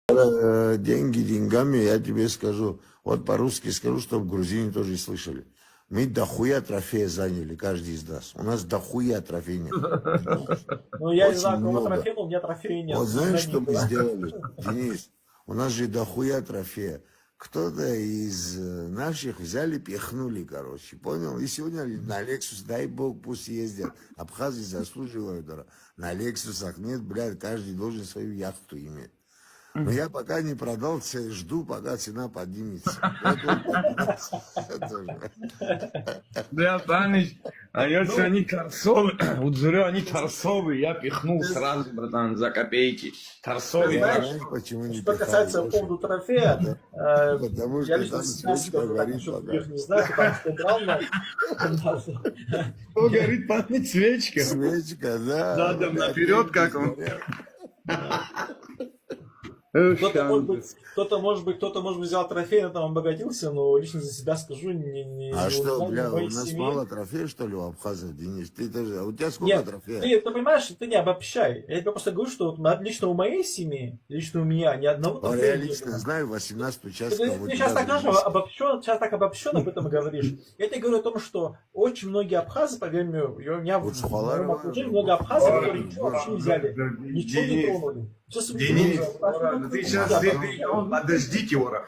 Деньги деньгами, я тебе скажу. Вот по-русски скажу, чтобы грузины тоже слышали. Мы дохуя трофея заняли, каждый из нас. У нас дохуя трофейных. Ну, я не Очень знаю, кого много. трофей, но у меня трофея нет. Вот знаешь, что мы было. сделали, Денис? У нас же дохуя трофея. Кто-то из наших взяли, пихнули, короче, понял? И сегодня на Лексус, дай бог, пусть ездят. Абхазы заслуживают. На Лексусах нет, блядь, каждый должен свою яхту иметь. Но я пока не продал, жду, пока цена поднимется. Да, Таныч, а если они торцовые, вот зря они торцовые, я пихнул сразу, братан, за копейки. Торцовые. Знаешь, почему не что касается по поводу трофея, Потому я что лично там себя свечка скажу, так, горит насчет пока. других не знаю, потому что играл на... Что горит, память свечка? Свечка, да. Задом наперед, как он. Кто-то, может быть, взял трофей, но там обогатился, но лично за себя скажу, А что, узнал бля, у моей нас семьи. мало трофеев, что ли, у абхазов, Денис? Ты тоже, у тебя сколько Нет, трофеев? ты понимаешь, ты не обобщай. Я тебе просто говорю, что вот лично у моей семьи, лично у меня ни одного Я трофея не лично было. знаю 18 Ты участков. сейчас так тоже сейчас так обобщенно об этом говоришь. Я тебе говорю о том, что очень многие абхазы, поверь мне, у меня в моем окружении много абхазов, которые ничего вообще не взяли, ничего не тронули. Все Денис, ты сейчас, подождите, Ора.